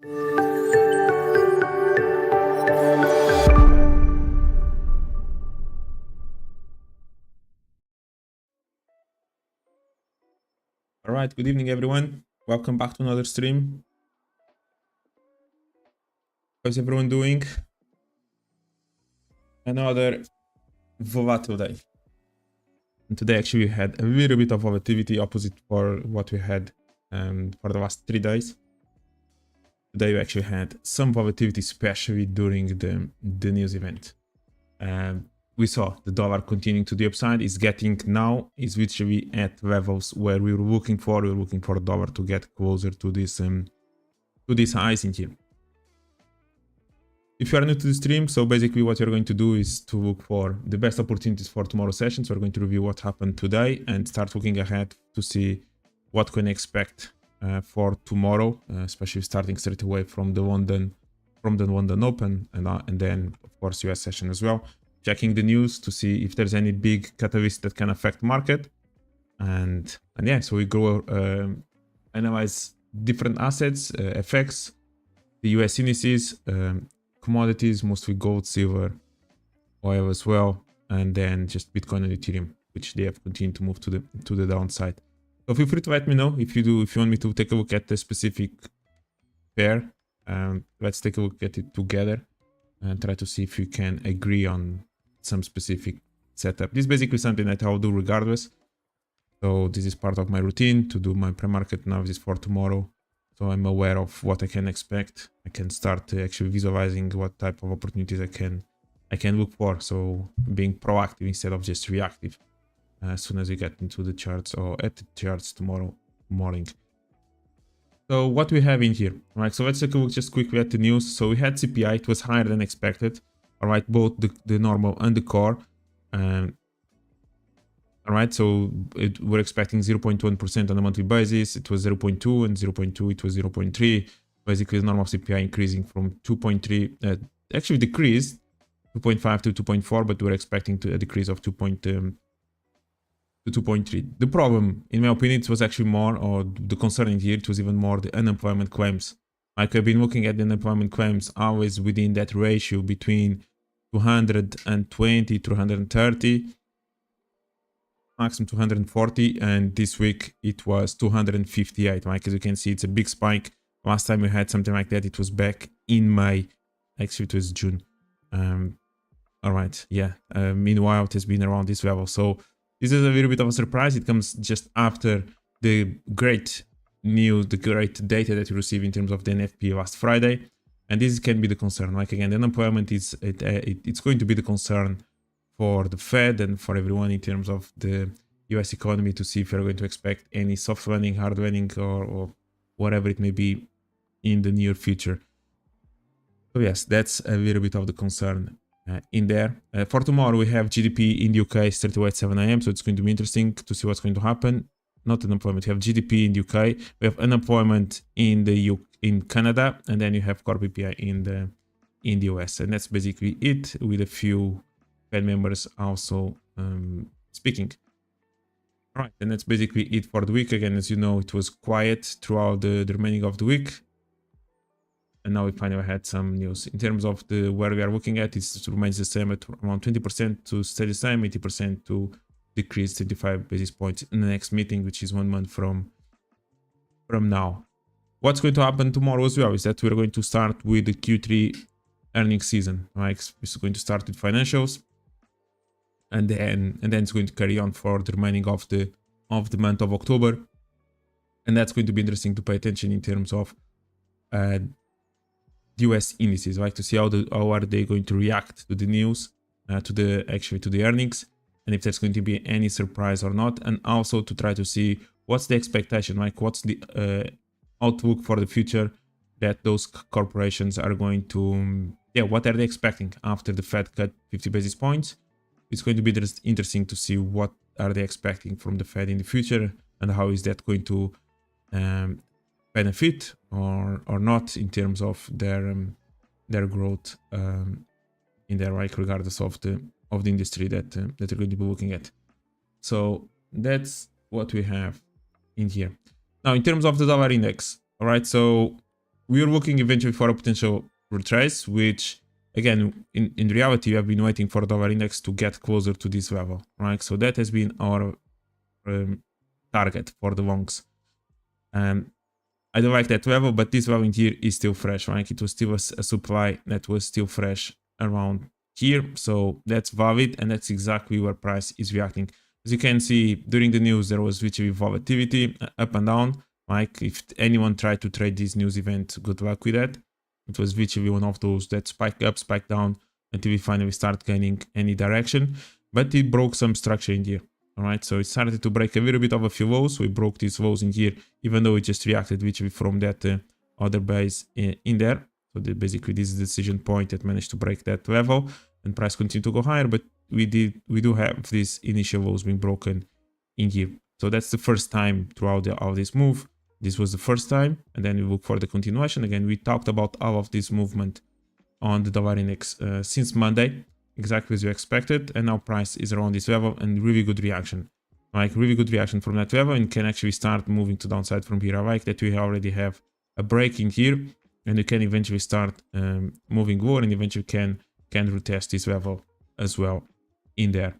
All right, good evening, everyone. Welcome back to another stream. How's everyone doing? Another volatile day. And today, actually, we had a little bit of volatility opposite for what we had for the last 3 days. Today, we actually had some volatility, especially during the news event. We saw the dollar continuing to the upside. Is literally at levels where we were looking for. We were looking for the dollar to get closer to this highs in here. If you are new to the stream, so basically what you're going to do is to look for the best opportunities for tomorrow's sessions. We're going to review what happened today and start looking ahead to see what can expect for tomorrow, especially starting straight away from the London Open and then of course US session as well. Checking the news to see if there's any big catalyst that can affect market, and yeah, so we go analyze different assets, FX, the US indices, commodities, mostly gold, silver, oil as well, and then just Bitcoin and Ethereum, which they have continued to move to the downside. So feel free to let me know if you want me to take a look at the specific pair. Let's take a look at it together and try to see if you can agree on some specific setup. This is basically something that I'll do regardless. So this is part of my routine to do my pre-market analysis for tomorrow. So I'm aware of what I can expect. I can start actually visualizing what type of opportunities I can look for. So being proactive instead of just reactive as soon as we get into the charts or at the charts tomorrow morning. So what we have in here, all right? So let's take a look just quickly at the news. So we had CPI, it was higher than expected. All right, both the normal and the core. All right, so we're expecting 0.1% on a monthly basis. It was 0.2 and 0.2, it was 0.3. Basically, the normal CPI increasing from 2.3, actually decreased 2.5 to 2.4, but we're expecting a decrease of 2.3. The problem, in my opinion, it was actually more, or the concern in here, it was even more the unemployment claims. Like I've been looking at the unemployment claims always within that ratio between 220 to 130. Maximum 240, and this week it was 258. Like as you can see, it's a big spike. Last time we had something like that, it was back in May. Actually, it was June. All right, yeah. Meanwhile, it has been around this level. So this is a little bit of a surprise. It comes just after the great news, the great data that we received in terms of the NFP last Friday, and this can be the concern. Like again, the unemployment is it's going to be the concern for the Fed and for everyone in terms of the US economy, to see if you're going to expect any soft landing, hard landing, or whatever it may be in the near future. So yes, that's a little bit of the concern in there. For tomorrow, we have GDP in the UK straight away at 7 AM, so it's going to be interesting to see what's going to happen. Not unemployment, we have GDP in the UK, we have unemployment in Canada, and then you have core PPI in the US, and that's basically it, with a few Fed members also speaking. All right, and that's basically it for the week. Again, as you know, it was quiet throughout the remaining of the week, and now we finally had some news. In terms of where we are looking at, it remains the same at around 20% to stay the same, 80% to decrease 25 basis points in the next meeting, which is 1 month from now. What's going to happen tomorrow as well is that we're going to start with the Q3 earnings season. Right, it's going to start with financials. And then it's going to carry on for the remaining of the month of October, and that's going to be interesting to pay attention in terms of US indices, right? To see how are they going to react to the news, to the earnings, and if there's going to be any surprise or not, and also to try to see what's the expectation, like what's the outlook for the future that those corporations are going to, what are they expecting after the Fed cut 50 basis points. It's going to be interesting to see what are they expecting from the Fed in the future, and how is that going to benefit or not in terms of their growth in their, right, regardless of the industry that they're going to be looking at. So that's what we have in here. Now, in terms of the dollar index, all right, so we are looking eventually for a potential retrace, which again, in reality, we have been waiting for the dollar index to get closer to this level, right? So that has been our target for the longs. I don't like that level, but this level in here is still fresh, right? It was still a supply that was still fresh around here. So that's valid, and that's exactly where price is reacting. As you can see, during the news, there was literally volatility up and down. Like if anyone tried to trade this news event, good luck with that. It was literally one of those that spike up, spike down until we finally start gaining any direction. But it broke some structure in here. All right, so it started to break a little bit of a few lows. We broke these lows in here, even though it just reacted literally from that other base in there. So basically, this is the decision point that managed to break that level, and price continued to go higher. But we do have these initial lows being broken in here. So that's the first time throughout all this move. This was the first time, and then we look for the continuation. Again, we talked about all of this movement on the dollar index since Monday, exactly as you expected, and now price is around this level, and really good reaction, like really good reaction from that level, and can actually start moving to downside from here. I like that we already have a break in here, and you can eventually start moving lower, and eventually can retest this level as well in there.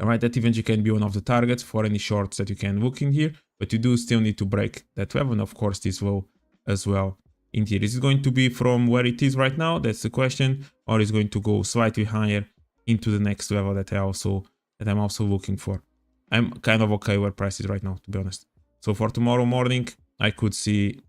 All right, that eventually can be one of the targets for any shorts that you can look in here, but you do still need to break that level, and of course this low as well in here. Is it going to be from where it is right now? That's the question. Or is it going to go slightly higher into the next level that I'm also looking for? I'm kind of okay where price is right now, to be honest. So for tomorrow morning, I could see,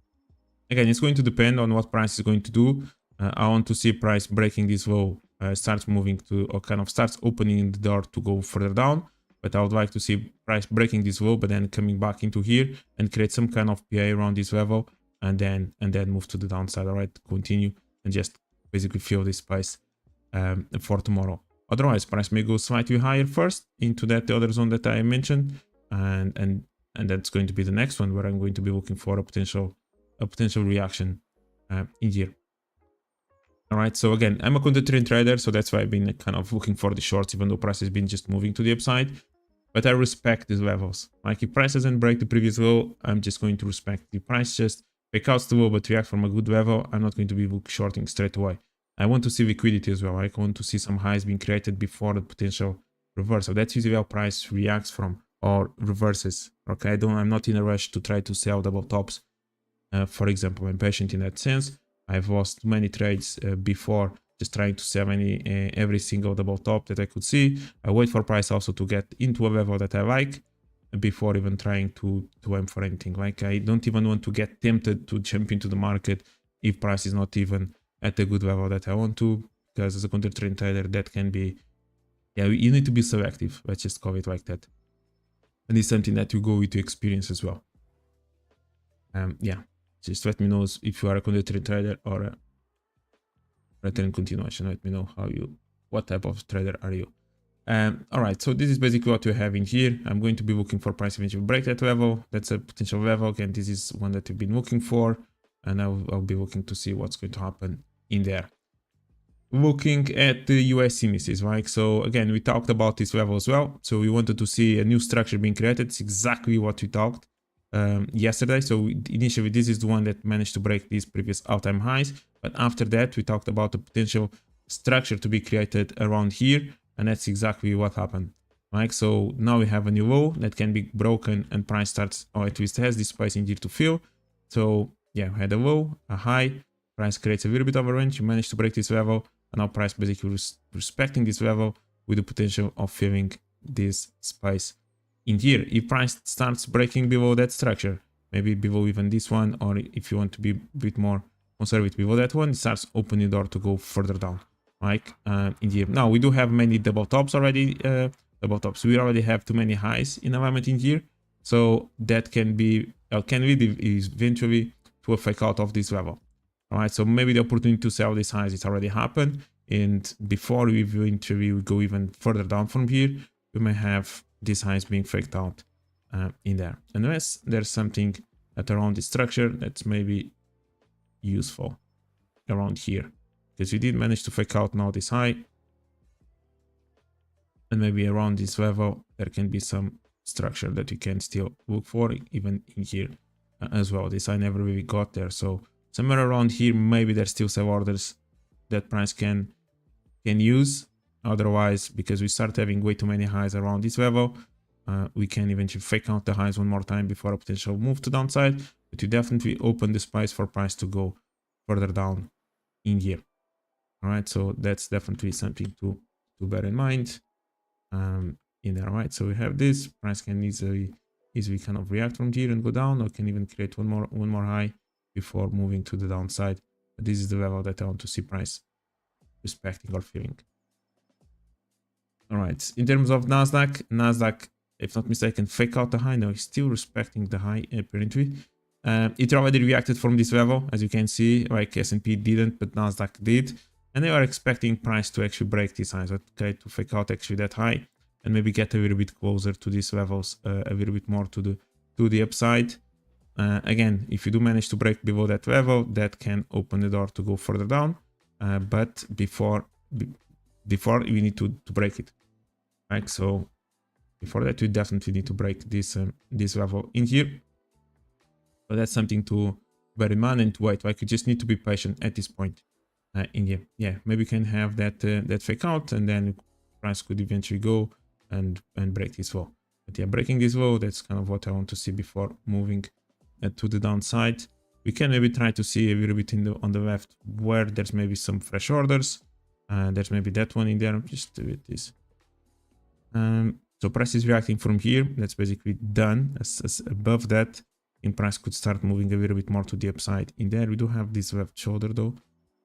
again, it's going to depend on what price is going to do. I want to see price breaking this low, starts moving to, or kind of starts opening the door to go further down. But I would like to see price breaking this low, but then coming back into here and create some kind of PA around this level, and then move to the downside. All right, continue and just basically fill this price for tomorrow. Otherwise, price may go slightly higher first into that other zone that I mentioned, and that's going to be the next one where I'm going to be looking for a potential reaction in here. All right, so again, I'm a content trader, so that's why I've been kind of looking for the shorts, even though price has been just moving to the upside. But I respect these levels. Like if price doesn't break the previous low, I'm just going to respect. If price just break out the low but react from a good level, I'm not going to be shorting straight away. I want to see liquidity as well. I want to see some highs being created before the potential reversal. That's usually how price reacts from or reverses. Okay, I'm not in a rush to try to sell double tops. For example, I'm patient in that sense. I've lost many trades before just trying to sell every single double top that I could see. I wait for price also to get into a level that I like before even trying to aim for anything. Like I don't even want to get tempted to jump into the market if price is not even at a good level that I want to, because as a counter trend trader, that can be, yeah, you need to be selective. Let's just call it like that. And it's something that you go with your experience as well. Yeah, just let me know if you are a counter trend trader or a return continuation. Let me know what type of trader are you. All right, so this is basically what you have in here. I'm going to be looking for price eventually break that level. That's a potential level. Again, this is one that you've been looking for, and I'll be looking to see what's going to happen in there. Looking at the US indices, right? So again, we talked about this level as well. So we wanted to see a new structure being created. It's exactly what we talked yesterday. So initially, this is the one that managed to break these previous all-time highs. But after that, we talked about the potential structure to be created around here. And that's exactly what happened, right? So now we have a new low that can be broken and price starts, or at least has this space in here to fill. So yeah, we had a low, a high, price creates a little bit of a range. You managed to break this level, and now price basically respecting this level with the potential of filling this space in here. If price starts breaking below that structure, maybe below even this one, or if you want to be a bit more conservative below that one, it starts opening the door to go further down. Like in here. Now we do have many double tops already. We already have too many highs in alignment in here, so that can be can lead eventually to a fake out of this level. All right, so maybe the opportunity to sell these highs, it's already happened, and before we eventually go even further down from here, we may have these highs being faked out in there, unless there's something at around the structure that's maybe useful around here. Because we did manage to fake out now this high, and maybe around this level there can be some structure that you can still look for even in here as well. This I never really got there, so somewhere around here. Maybe there's still some orders that price can use. Otherwise, because we start having way too many highs around this level, we can eventually fake out the highs one more time before a potential move to downside. But you definitely open the space for price to go further down in here. All right, so that's definitely something to bear in mind in there. Right, so we have this. Price can easily kind of react from here and go down, or can even create one more high before moving to the downside. But this is the level that I want to see price respecting or filling. All right, in terms of Nasdaq, if not mistaken, fake out the high. No, it's still respecting the high apparently. It already reacted from this level, as you can see. Like S&P didn't, but Nasdaq did, and they are expecting price to actually break these highs. Okay, to fake out actually that high and maybe get a little bit closer to these levels, a little bit more to the upside. Again, if you do manage to break below that level, that can open the door to go further down. But before we need to break it, right? So before that, we definitely need to break this level in here. So that's something to bear in mind and to wait. Like, you just need to be patient at this point in here. Yeah, maybe you can have that fake out, and then price could eventually go and break this low. But yeah, breaking this low, that's kind of what I want to see before moving to the downside. We can maybe try to see a little bit on the left where there's maybe some fresh orders. There's maybe that one in there. Just do it this. So price is reacting from here. That's basically done. As above that, in price could start moving a little bit more to the upside. In there, we do have this left shoulder though.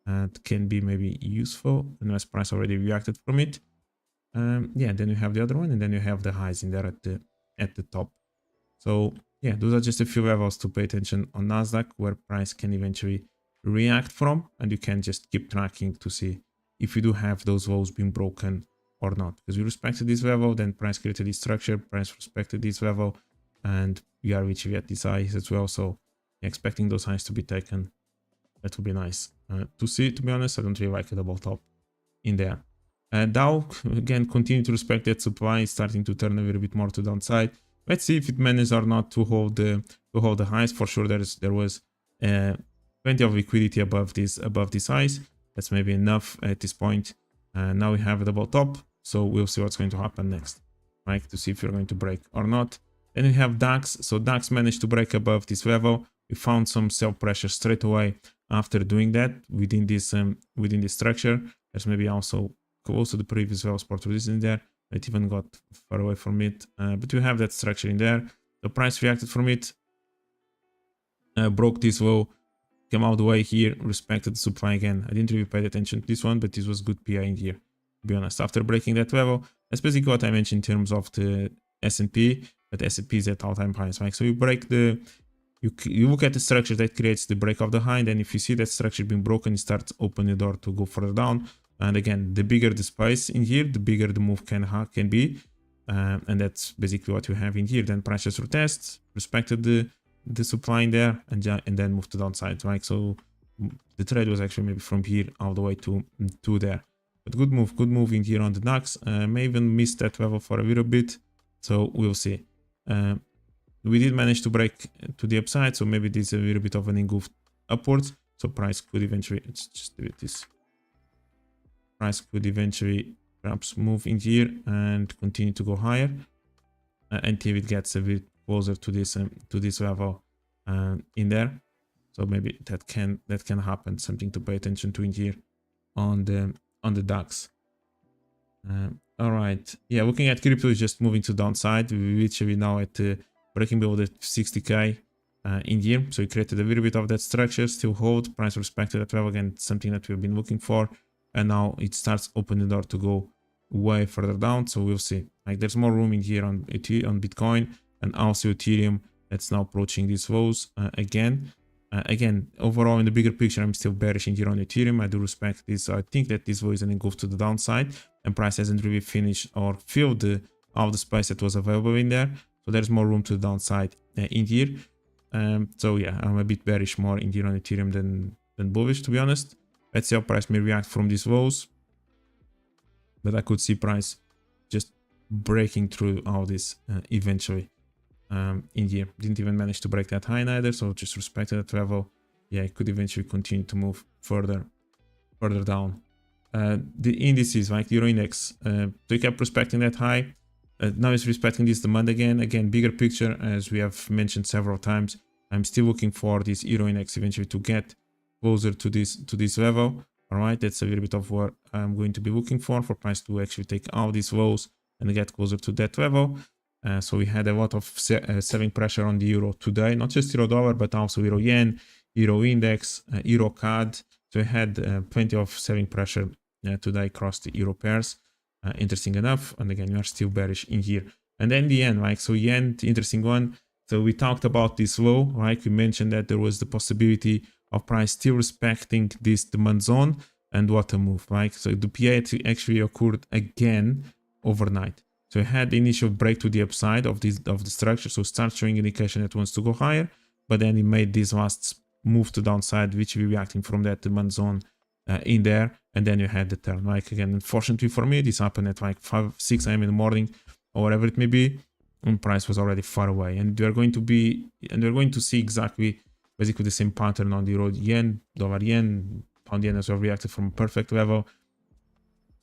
It can be maybe useful unless price already reacted from it. Yeah, then you have the other one, and then you have the highs in there at the top. So yeah, those are just a few levels to pay attention on Nasdaq, where price can eventually react from, and you can just keep tracking to see if you do have those lows being broken or not. Because we respected this level, then price created this structure, price respected this level, and we are reaching at these highs as well. So expecting those highs to be taken, that would be nice to see. To be honest, I don't really like a double top in there. Dow again continue to respect that supply, starting to turn a little bit more to downside. Let's see if it manages or not to hold the highs. For sure, there was plenty of liquidity above these highs. That's maybe enough at this point. Now we have a double top, so we'll see what's going to happen next, right? To see if we're going to break or not. Then we have DAX. So DAX managed to break above this level. We found some sell pressure straight away after doing that within this structure. There's maybe also close to the previous level support resistance there. It even got far away from it, but we have that structure in there. The price reacted from it, broke this low, came all the way here, respected the supply again. I didn't really pay attention to this one, but this was good PI in here, to be honest. After breaking that level, that's basically what I mentioned in terms of the S&P, but S&P is at all-time highs, right? So you break you look at the structure that creates the break of the high, and then if you see that structure being broken, it starts opening the door to go further down. And again, the bigger the space in here, the bigger the move can be. And that's basically what you have in here. Then price just retests, respected the supply in there, and then moved to downside, right? So the trade was actually maybe from here all the way to there. But good move in here on the DAX. May even miss that level for a little bit. So we'll see. We did manage to break to the upside, so maybe this is a little bit of an engulf upwards. So price could eventually, let's just do it this. Price could eventually perhaps move in here and continue to go higher until it gets a bit closer to this level in there. So maybe that can happen. Something to pay attention to in here on the DAX. All right, yeah, looking at crypto is just moving to downside. We're literally now at breaking below the 60k in here. So we created a little bit of that structure, still hold, price respected that level again, something that we've been looking for. And now it starts opening the door to go way further down. So we'll see. Like, there's more room in here on Bitcoin and also Ethereum that's now approaching these lows again. Again, overall in the bigger picture, I'm still bearish in here on Ethereum. I do respect this. I think that this low is an engulf to the downside, and price hasn't really finished or filled all the space that was available in there. So there's more room to the downside in here. So yeah, I'm a bit bearish more in here on Ethereum than bullish, to be honest. Let's see how price may react from these lows. But I could see price just breaking through all this eventually in here. Didn't even manage to break that high neither, so just respected that level. yeah, it could eventually continue to move further down. The indices like Euro Index, they kept respecting that high. Now it's respecting this demand again. Again, bigger picture, as we have mentioned several times. I'm still looking for this Euro Index eventually to get closer to this level. All right, that's a little bit of what I'm going to be looking for price to actually take out these lows and get closer to that level. So we had a lot of selling pressure on the euro today, not just euro dollar, but also euro yen, euro index, euro CAD. So we had plenty of selling pressure today across the euro pairs. Interesting enough. And again, we are still bearish in here. And then the yen, right? So yen, the interesting one. So we talked about this low, right? We mentioned that there was the possibility of price still respecting this demand zone and what a move, right? So the PA actually occurred again overnight. So it had the initial break to the upside of the structure, so start showing indication that it wants to go higher, but then it made this last move to downside, which we reacting from that demand zone in there, and then you had the turn. Like again, unfortunately for me, this happened at like 6 a.m. in the morning or whatever it may be, and price was already far away. And we're going to see exactly basically the same pattern on the euro yen, dollar yen, pound yen as well reacted from a perfect level.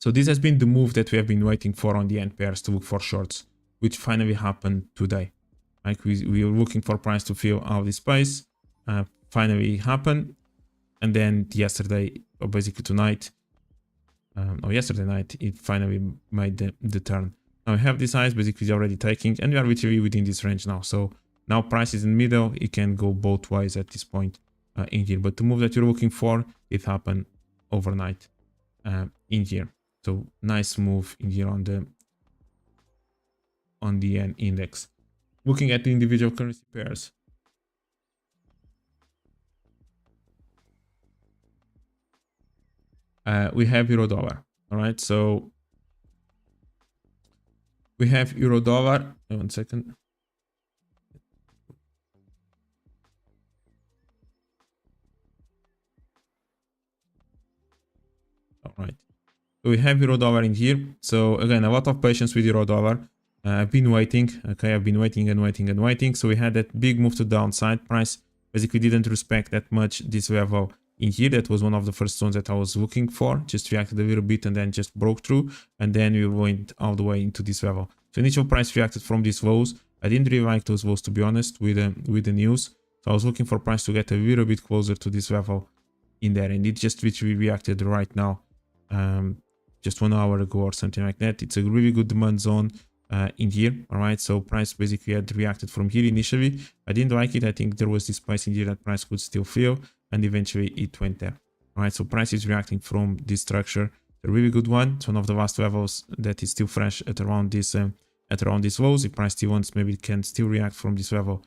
So this has been the move that we have been waiting for on the end pairs to look for shorts, which finally happened today. Like we were looking for price to fill out this space, finally happened, and then yesterday, or basically tonight, or yesterday night, it finally made the turn. Now we have this highs basically already taking, and we are literally within this range now. So now price is in the middle, it can go both ways at this point in here. But the move that you're looking for, it happened overnight in here. So nice move in here on the yen index. Looking at the individual currency pairs. We have euro dollar. All right, so we have euro dollar. 1 second. All right. So we have euro dollar in here. So again, a lot of patience with euro dollar. I've been waiting. Okay, I've been waiting and waiting and waiting. So we had that big move to downside. Price basically didn't respect that much this level in here. That was one of the first zones that I was looking for. Just reacted a little bit and then just broke through. And then we went all the way into this level. So initial price reacted from these lows. I didn't really like those lows, to be honest, with the news. So I was looking for price to get a little bit closer to this level in there. And it just literally reacted right now. Just 1 hour ago or something like that. It's a really good demand zone in here. All right, so price basically had reacted from here initially. I didn't like it. I think there was this price in here that price could still fill, and eventually it went there. All right, so price is reacting from this structure, a really good one. It's one of the last levels that is still fresh at around this lows. If price still wants, maybe it can still react from this level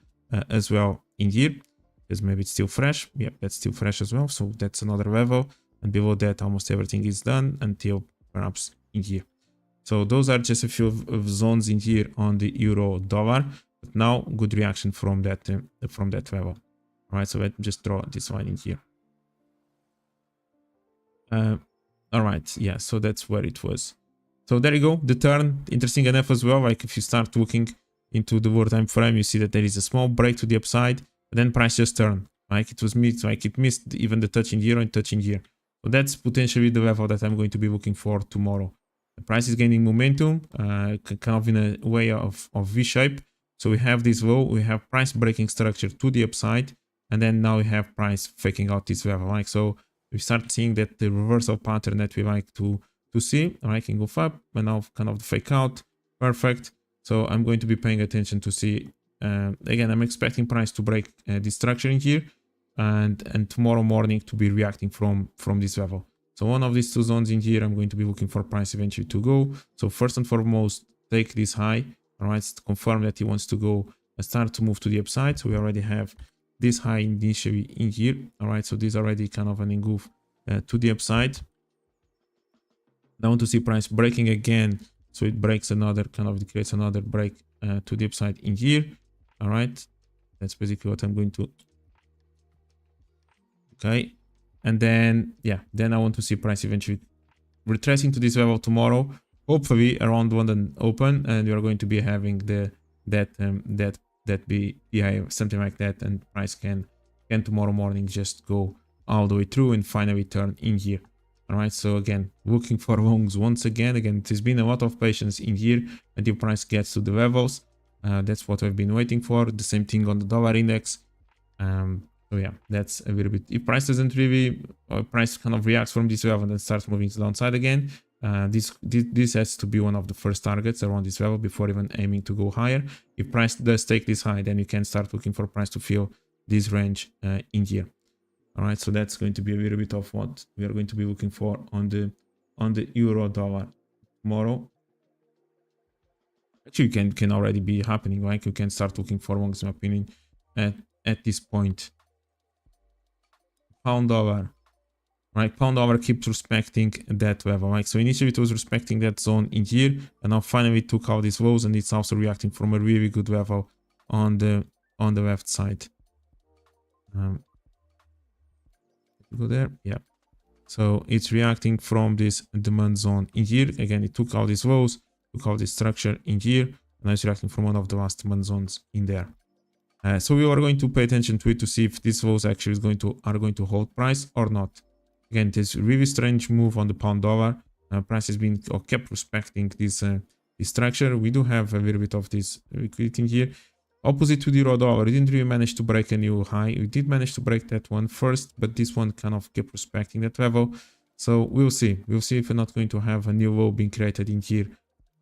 as well in here, because maybe it's still fresh. Yep, that's still fresh as well. So that's another level, and below that almost everything is done until perhaps in here. So those are just a few of zones in here on the euro dollar. But now good reaction from that level. All right, so let's just draw this line in here. All right, yeah, so that's where it was. So there you go, the turn. Interesting enough as well. Like if you start looking into the lower time frame, you see that there is a small break to the upside, but then price just turned. Like it was missed, like it missed even the touch in here and touch in here. So that's potentially the level that I'm going to be looking for tomorrow. The price is gaining momentum, kind of in a way of V-shape. So we have this low, we have price breaking structure to the upside, and then now we have price faking out this level. Like so, we start seeing that the reversal pattern that we like to see. I can go up, but now kind of the fake out, perfect. So I'm going to be paying attention to see. Again, I'm expecting price to break this structure in here, and tomorrow morning to be reacting from this level. So one of these two zones in here, I'm going to be looking for price eventually to go. So first and foremost, take this high, all right, to confirm that he wants to go and start to move to the upside. So we already have this high initially in here, all right. So this is already kind of an engulf to the upside. I want to see price breaking again, so it breaks another kind of creates another break to the upside in here, all right. That's basically what I'm going to. Okay. And then, yeah, then I want to see price eventually retracing to this level tomorrow, hopefully around London Open, and we are going to be having that be something like that, and price can and tomorrow morning just go all the way through and finally turn in here. All right, so again, looking for longs once again. Again, there's been a lot of patience in here until price gets to the levels. That's what I've been waiting for. The same thing on the dollar index. So yeah, that's a little bit. If price doesn't really, or price kind of reacts from this level and then starts moving to the downside again, this has to be one of the first targets around this level before even aiming to go higher. If price does take this high, then you can start looking for price to fill this range in here. All right, so that's going to be a little bit of what we are going to be looking for on the euro dollar tomorrow. Actually, can already be happening. Like you can start looking for longs, in my opinion, at this point. Pound dollar, right? Pound dollar keeps respecting that level. Like so, initially it was respecting that zone in here, and now finally it took out these lows, and it's also reacting from a really good level on the left side. Go there, yeah. So it's reacting from this demand zone in here. Again, it took out these lows, took out this structure in here, and now it's reacting from one of the last demand zones in there. So we are going to pay attention to it to see if these lows actually are going to hold price or not. Again, this really strange move on the pound dollar. Price has been or kept respecting this structure. We do have a little bit of this liquidity in here. Opposite to the euro dollar, we didn't really manage to break a new high. We did manage to break that one first, but this one kind of kept respecting that level. So we'll see. We'll see if we're not going to have a new low being created in here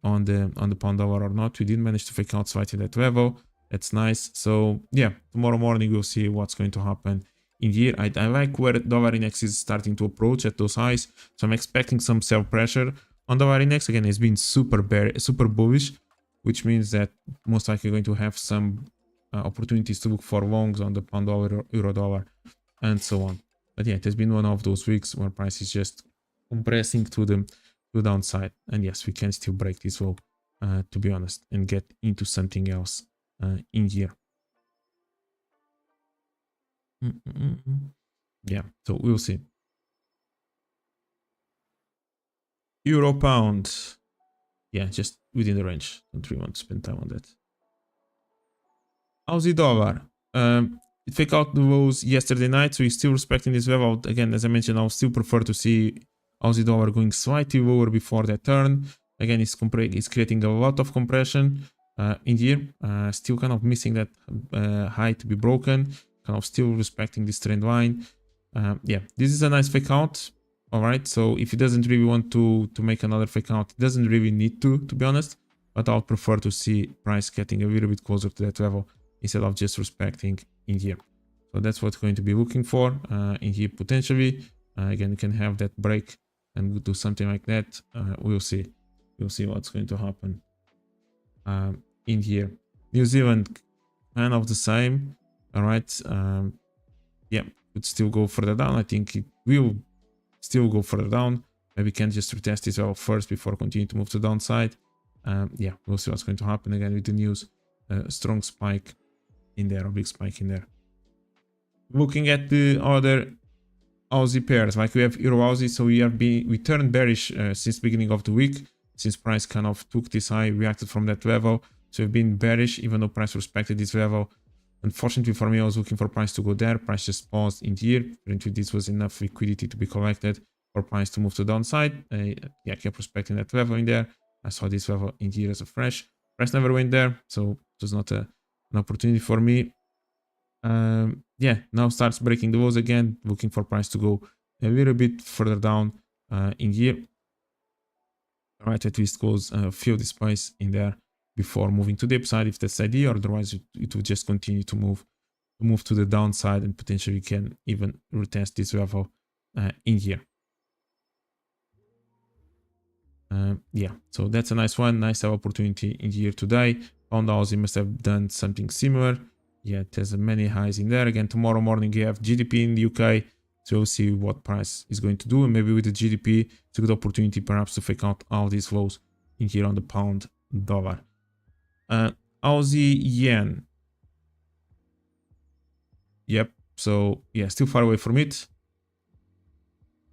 on the pound dollar or not. We did manage to fake out slightly that level. That's nice. So yeah, tomorrow morning we'll see what's going to happen in here. I like where dollar index is starting to approach at those highs. So I'm expecting some sell pressure on dollar index. Again, it's been super bullish, which means that most likely going to have some opportunities to look for longs on the pound dollar, euro dollar, and so on. But yeah, it has been one of those weeks where price is just compressing to the downside. And yes, we can still break this low, to be honest, and get into something else in here. Yeah, so we'll see. Euro pound. Yeah, just within the range. Don't really want to spend time on that. Aussie dollar. It faked out the lows yesterday night, so he's still respecting this level. Again, as I mentioned, I'll still prefer to see Aussie dollar going slightly lower before that turn. Again, it's creating a lot of compression in here. Still kind of missing that high to be broken. Kind of still respecting this trend line. Yeah, this is a nice fake out. All right, so if he doesn't really want to make another fake out, he doesn't really need to be honest. But I would prefer to see price getting a little bit closer to that level instead of just respecting in here. So that's what we're going to be looking for in here potentially. Again, you can have that break and do something like that. We'll see. We'll see what's going to happen in here. New Zealand, kind of the same. All right. Yeah, could still go further down. I think it will still go further down. Maybe can just retest this level first before continuing to move to the downside. Yeah, we'll see what's going to happen again with the news. Strong spike in there, a big spike in there. Looking at the other Aussie pairs, like we have Euro Aussie, so we turned bearish since beginning of the week, since price kind of took this high, reacted from that level. So we've been bearish, even though price respected this level. Unfortunately for me, I was looking for price to go there. Price just paused in here. Apparently, this was enough liquidity to be collected for price to move to the downside. Yeah, kept respecting that level in there. I saw this level in here as a fresh. Price never went there, so it was not an opportunity for me. Yeah, now starts breaking the lows again, looking for price to go a little bit further down in here. All right, at least goes fill the space in there before moving to the upside if that's the idea. Otherwise, it will just continue to move to the downside and potentially can even retest this level in here. Yeah, so that's a nice one. Nice opportunity in here today. Pound Aussie must have done something similar. Yeah, it has many highs in there. Again, tomorrow morning you have GDP in the UK. So we'll see what price is going to do. And maybe with the GDP, it's a good opportunity perhaps to fake out all these lows in here on the pound dollar. Aussie yen. Yep, so yeah, still far away from it.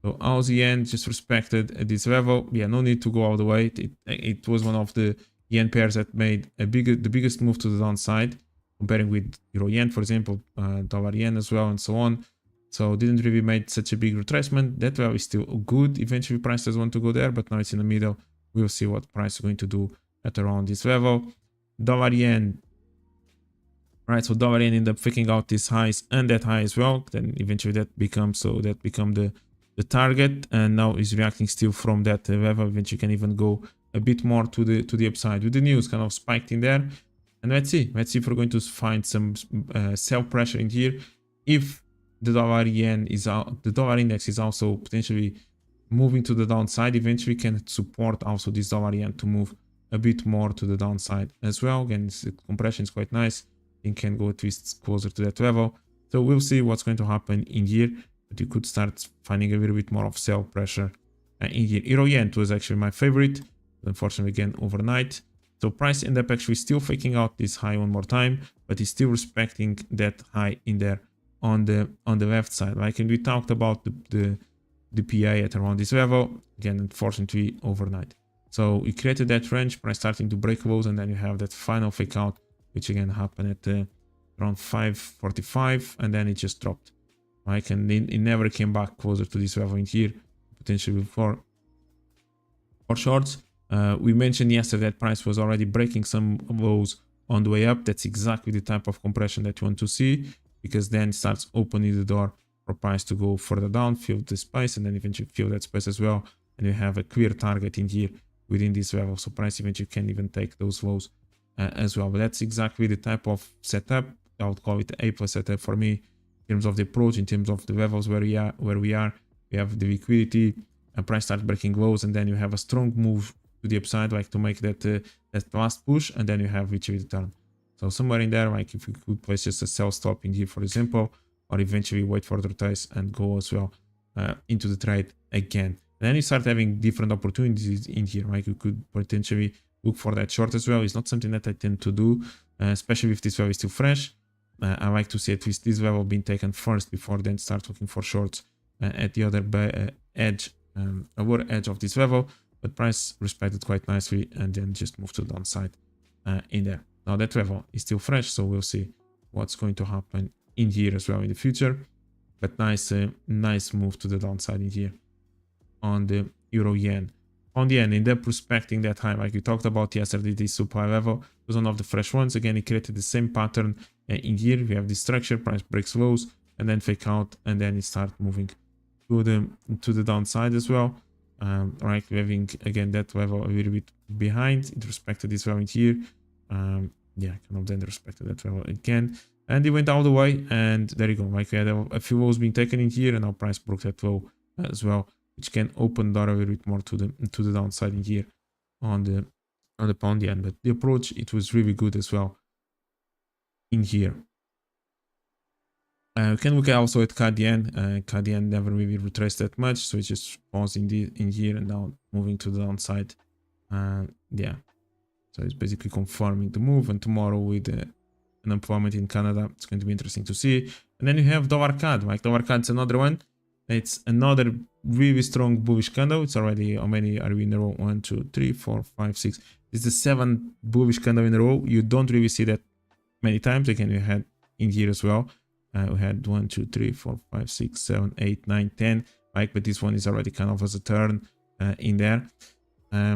So Aussie yen just respected at this level. Yeah, no need to go all the way. It was one of the yen pairs that made the biggest move to the downside comparing with euro yen, for example, dollar yen as well, and so on. So didn't really make such a big retracement. That level is still good. Eventually price does want to go there, but now it's in the middle. We'll see what price is going to do at around this level. Dollar yen, right? So dollar yen ended up faking out these highs and that high as well. Then eventually that becomes the target, and now is reacting still from that level. Eventually can even go a bit more to the upside with the news kind of spiked in there. And let's see if we're going to find some sell pressure in here. If the dollar yen is out, the dollar index is also potentially moving to the downside, eventually can support also this dollar yen to move a bit more to the downside as well. Again, the compression is quite nice. It can go at least closer to that level. So we'll see what's going to happen in here, but you could start finding a little bit more of sell pressure in here. Euro yen was actually my favorite, unfortunately again overnight. So price ended up actually still faking out this high one more time, but it's still respecting that high in there on the left side. Like, and we talked about the PA at around this level, again unfortunately overnight. So we created that range, price starting to break lows, and then you have that final fake out, which again happened at around 545, and then it just dropped. Right, and it never came back closer to this level in here, potentially for shorts. We mentioned yesterday that price was already breaking some lows on the way up. That's exactly the type of compression that you want to see, because then it starts opening the door for price to go further down, fill the space, and then eventually fill that space as well. And you have a clear target in here within this level. So price eventually can even take those lows as well. But that's exactly the type of setup. I would call it A+ setup for me in terms of the approach, in terms of the levels where we are. We have the liquidity, and price starts breaking lows, and then you have a strong move to the upside, like to make that last push, and then you have literally the turn. So somewhere in there, like if you could place just a sell stop in here, for example, or eventually wait for the retest and go as well into the trade again. And then you start having different opportunities in here, right? You could potentially look for that short as well. It's not something that I tend to do, especially if this level is still fresh. I like to see at least this level being taken first before then start looking for shorts at the other edge, lower edge of this level. But price respected quite nicely and then just moved to the downside in there. Now that level is still fresh, so we'll see what's going to happen in here as well in the future. But nice move to the downside in here on the euro yen. On the yen, in the prospecting that high, like we talked about yesterday, this supply level was one of the fresh ones. Again, it created the same pattern in here. We have this structure, price breaks lows and then fake out, and then it starts moving to the downside as well. Right, we're having again that level a little bit behind. It respected this level in here. Yeah, kind of then respected that level again, and it went all the way, and there you go. Like we had a few lows being taken in here, and now price broke that low as well, which can open the door a little bit more to the downside in here on the pound yen. But the approach, it was really good as well in here. We can look also at CAD yen. CAD yen never really retraced that much, so it's just pausing in here and now moving to the downside. Yeah, so it's basically confirming the move. And tomorrow with unemployment in Canada, it's going to be interesting to see. And then you have dollar CAD. Like dollar CAD's another one. It's another really strong bullish candle. It's already, how many are we in a row? 1, 2, 3, 4, 5, 6. It's the 7th bullish candle in a row. You don't really see that many times. Again, we had in here as well. We had 1, 2, 3, 4, 5, 6, 7, 8, 9, 10. Like, but this one is already kind of as a turn in there.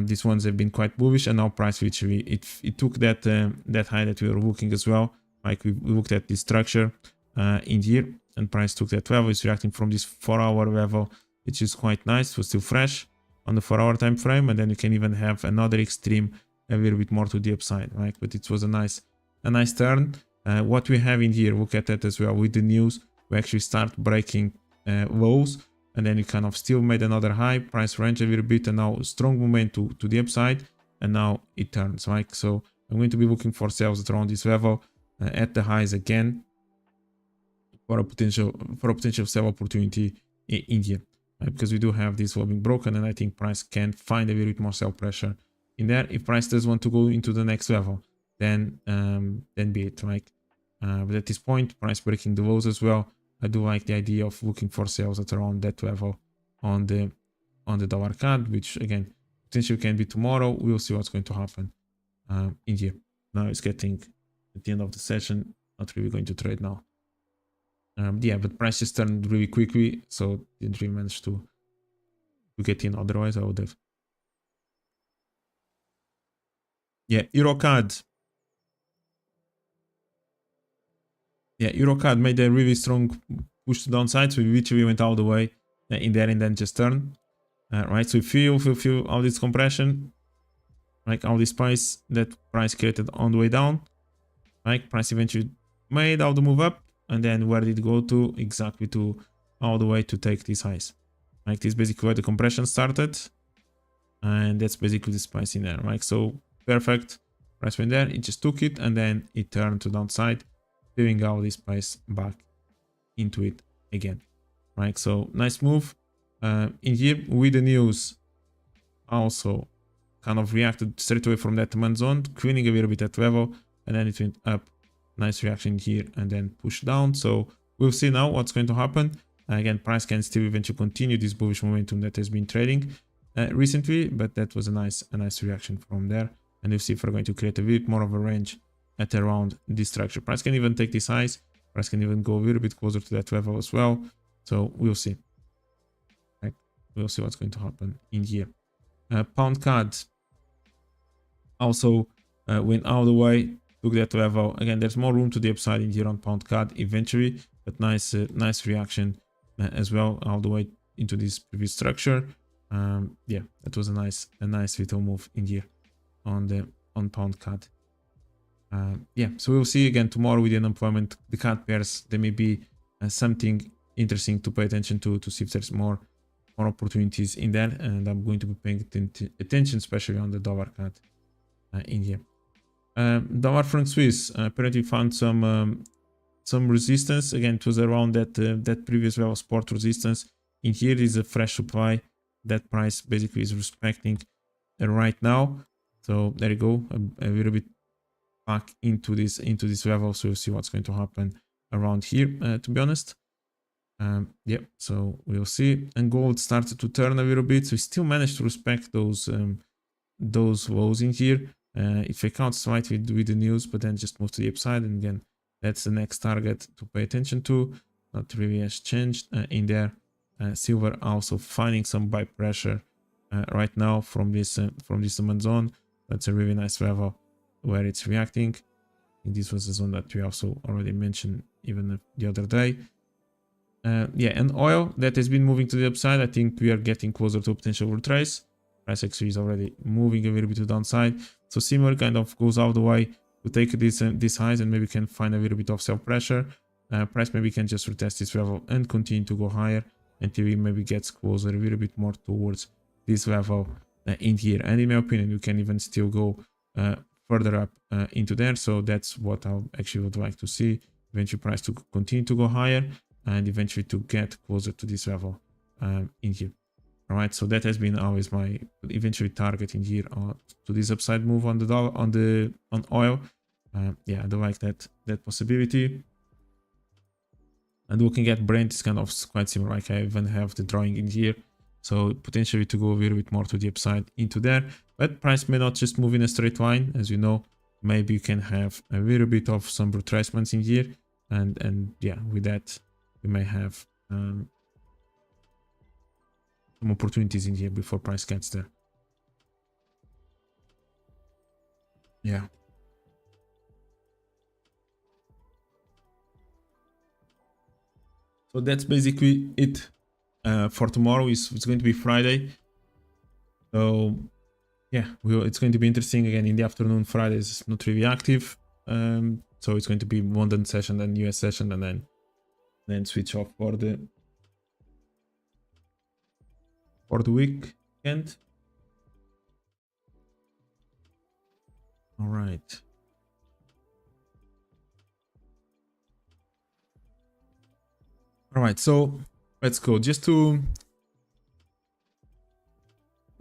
These ones have been quite bullish, and now price literally it took that that high that we were looking as well. Like we looked at this structure in here, and price took that level. It's reacting from this 4-hour level, which is quite nice. It was still fresh on the 4-hour time frame, and then you can even have another extreme a little bit more to the upside, right? But it was a nice turn. What we have in here, look at that as well with the news. We actually start breaking lows, and then you kind of still made another high, price range a little bit, and now strong movement to the upside, and now it turns, right? So I'm going to be looking for sales at around this level at the highs again for a potential sell opportunity in here, right? Because we do have this level being broken, and I think price can find a little bit more sell pressure in there. If price does want to go into the next level, then be it, right? But at this point, price breaking the lows as well. I do like the idea of looking for sales at around that level on the dollar CAD, which again potentially can be tomorrow. We'll see what's going to happen in here. Now it's getting at the end of the session. Not really going to trade now. Yeah, but prices turned really quickly, so didn't really manage to get in. Otherwise, I would have. Yeah, EuroCAD. Yeah, EuroCAD made a really strong push to downside, so we literally went all the way in there and then just turned. Right, so feel all this compression, like all this price that price created on the way down. Right, price eventually made all the move up, and then where did it go to? Exactly to all the way to take these highs. Like this is basically where the compression started, and that's basically this price in there. Right, so perfect. Price went there, it just took it, and then it turned to downside, giving all this price back into it again. Right, so nice move. In here with the news, also kind of reacted straight away from that demand zone, cleaning a little bit at level, and then it went up. Nice reaction here and then push down. So we'll see now what's going to happen. Again, price can still eventually continue this bullish momentum that has been trading recently, but that was a nice reaction from there. And you'll see if we're going to create a bit more of a range at around this structure. Price can even take these highs. Price can even go a little bit closer to that level as well. So we'll see. Right. We'll see what's going to happen in here. Pound CAD also went all the way, took that level. Again, there's more room to the upside in here on Pound CAD eventually, but nice reaction as well all the way into this previous structure. Yeah, that was a nice little move in here on Pound CAD. Yeah, so we'll see again tomorrow with the unemployment, the CAD pairs. There may be something interesting to pay attention to see if there's more opportunities in there, and I'm going to be paying attention especially on the dollar CAD in here. Dollar franc Swiss apparently found some resistance. Again, it was around that previous level support resistance. In here is a fresh supply that price basically is respecting right now. So there you go, a little bit back into this level. So we'll see what's going to happen around here, to be honest. Yeah, so we'll see. And gold started to turn a little bit, so we still managed to respect those lows in here. If I count slightly with the news, but then just move to the upside, and again, that's the next target to pay attention to. Not really has changed in there. Silver also finding some buy pressure right now from this demand zone. That's a really nice level where it's reacting. And this was the zone that we also already mentioned even the other day. Yeah, and oil that has been moving to the upside. I think we are getting closer to a potential retrace. Price actually is already moving a little bit to the downside. So similar kind of goes all the way to take these highs and maybe can find a little bit of sell pressure. Price maybe can just retest this level and continue to go higher until it maybe gets closer a little bit more towards this level in here. And in my opinion, you can even still go further up into there. So that's what I actually would like to see. Eventually price to continue to go higher and eventually to get closer to this level in here. All right, so that has been always my eventually target in here to this upside move on the dollar, on oil. Yeah, I do like that possibility. And looking at Brent is kind of quite similar. Like I even have the drawing in here, so potentially to go a little bit more to the upside into there. But price may not just move in a straight line, as you know. Maybe you can have a little bit of some retracements in here, and yeah, with that we may have some opportunities in here before price gets there. Yeah. So that's basically it for tomorrow. It's going to be Friday. So yeah, it's going to be interesting. Again, in the afternoon, Friday is not really active. So it's going to be London session, then US session, and then switch off for the weekend. All right. All right, so let's go. Just to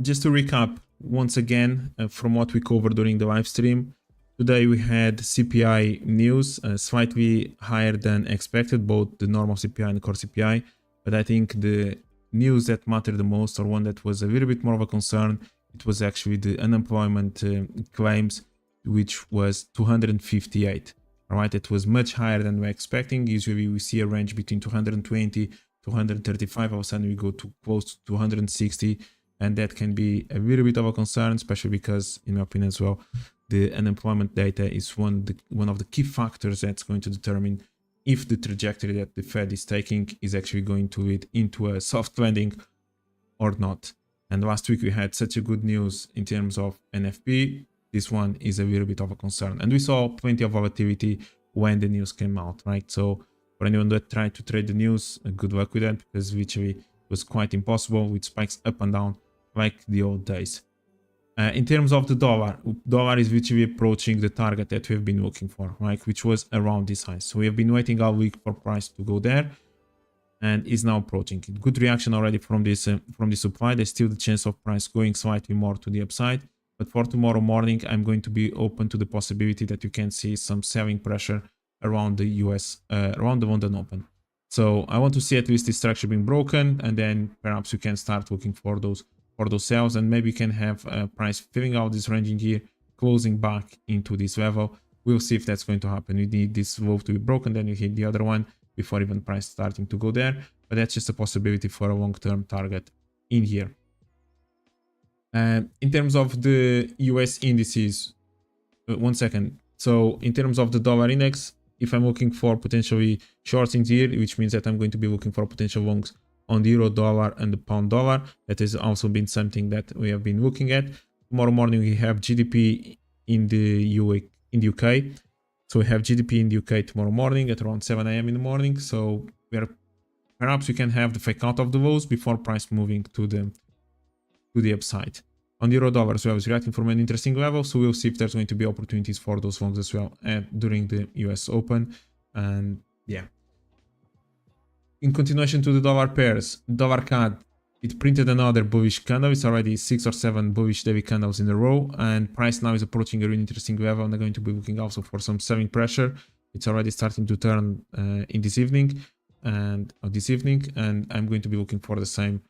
recap once again from what we covered during the live stream. Today we had CPI news, slightly higher than expected, both the normal CPI and the core CPI. But I think the news that mattered the most, or one that was a little bit more of a concern, it was actually the unemployment claims, which was 258. All right, it was much higher than we're expecting. Usually we see a range between 220 to 135. All of a sudden we go to close to 260, and that can be a little bit of a concern, especially because, in my opinion as well, the unemployment data is one of the key factors that's going to determine if the trajectory that the Fed is taking is actually going to lead into a soft landing or not. And last week we had such a good news in terms of NFP. This one is a little bit of a concern, and we saw plenty of volatility when the news came out, right? So for anyone that tried to trade the news, good luck with that, because literally it was quite impossible with spikes up and down like the old days. In terms of the dollar is literally approaching the target that we've been looking for, right? Which was around this high. So we have been waiting all week for price to go there, and is now approaching it. Good reaction already from this supply. There's still the chance of price going slightly more to the upside, but for tomorrow morning, I'm going to be open to the possibility that you can see some selling pressure around the US, around the London Open. So I want to see at least this structure being broken, and then perhaps you can start looking for those sales, and maybe you can have a price filling out this range in here, closing back into this level. We'll see if that's going to happen. You need this wolf to be broken, then you hit the other one before even price starting to go there, but that's just a possibility for a long-term target in here. In terms of the US indices, one second. So in terms of the dollar index, if I'm looking for potentially shorts in here, which means that I'm going to be looking for potential longs on the euro dollar and the pound dollar, that has also been something that we have been looking at. Tomorrow morning we have GDP in the UK. So we have GDP in the UK tomorrow morning at around 7 a.m. in the morning. So perhaps we can have the fake out of the lows before price moving to the upside. On the euro dollar as well is reacting from an interesting level, so we'll see if there's going to be opportunities for those longs as well during the US Open. And yeah, in continuation to the dollar pairs, dollar CAD, it printed another bullish candle. It's already 6 or 7 bullish daily candles in a row, and price now is approaching a really interesting level, and they're going to be looking also for some selling pressure. It's already starting to turn in this evening, and I'm going to be looking for the same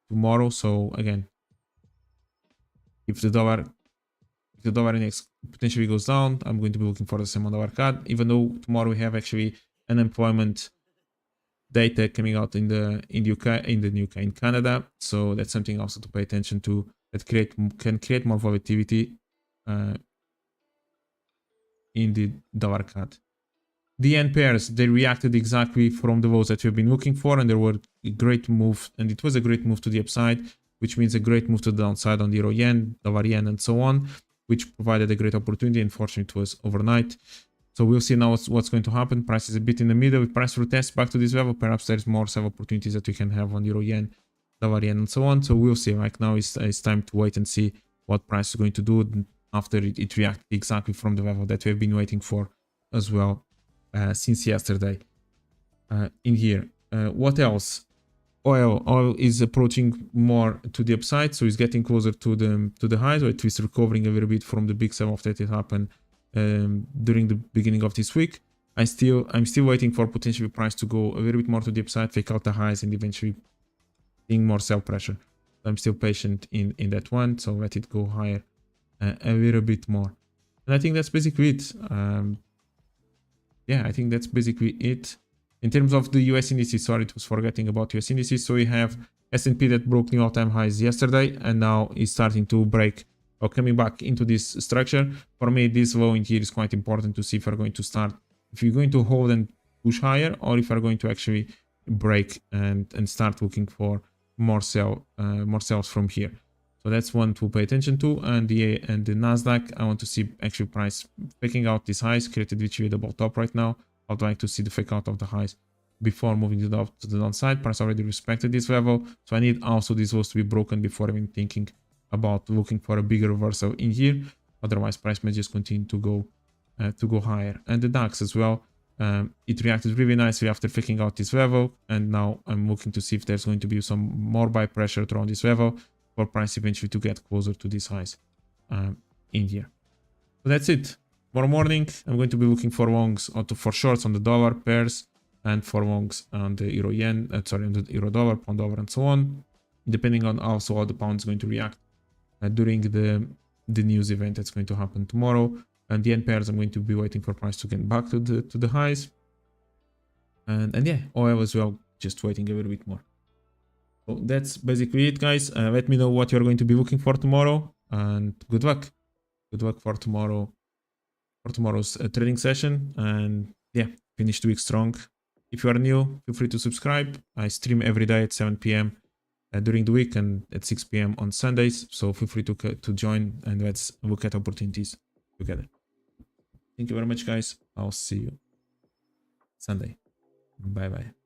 tomorrow. So again, if the dollar index potentially goes down, I'm going to be looking for the same on dollar CAD, even though tomorrow we have actually unemployment data coming out in the UK, in Canada. So that's something also to pay attention to, that can create more volatility in the dollar CAD. The yen pairs, they reacted exactly from the lows that we've been looking for, and there were a great move, and it was a great move to the upside, which means a great move to the downside on the euro yen, dollar yen, and so on, which provided a great opportunity. Unfortunately, it was overnight. So we'll see now what's going to happen. Price is a bit in the middle. If price retests back to this level, perhaps there's more sell opportunities that we can have on euro yen, dollar yen, and so on. So we'll see. Right now it's time to wait and see what price is going to do after it reacted exactly from the level that we've been waiting for as well since yesterday. In here, what else? Oil is approaching more to the upside, so it's getting closer to the highs, or at least recovering a little bit from the big sell-off that happened during the beginning of this week. I'm still waiting for potentially price to go a little bit more to the upside, fake out the highs, and eventually seeing more sell pressure. I'm still patient in that one, so let it go higher a little bit more. And I think that's basically it. Yeah, I think that's basically it. In terms of the US indices, sorry, it was forgetting about US indices. So we have S&P that broke new all-time highs yesterday, and now is starting to break or coming back into this structure. For me, this low in here is quite important to see if we're going to start, if you're going to hold and push higher, or if we're going to actually break and start looking for more sells from here. So that's one to pay attention to. And the Nasdaq, I want to see actually price faking out these highs, created literally a double top right now. I'd like to see the fake out of the highs before moving to the downside. Price already respected this level, so I need also these lows to be broken before even thinking about looking for a bigger reversal in here. Otherwise, price may just continue to go higher. And the DAX as well, it reacted really nicely after faking out this level, and now I'm looking to see if there's going to be some more buy pressure around this level for price eventually to get closer to these highs in here. So that's it. Tomorrow morning, I'm going to be looking for longs or for shorts on the dollar pairs, and for longs on the euro yen, on the euro dollar, pound dollar, and so on, depending on also how the pound is going to react during the news event that's going to happen tomorrow. And the end pairs, I'm going to be waiting for price to get back to the highs. And yeah, oil as well, just waiting a little bit more. So that's basically it, guys. Let me know what you're going to be looking for tomorrow, and good luck. Good luck for tomorrow's trading session. And yeah, finish the week strong. If you are new, feel free to subscribe. I stream every day at 7 p.m. During the week and at 6 p.m. on Sundays. So feel free to join, and let's look at opportunities together. Thank you very much, guys. I'll see you Sunday. Bye bye.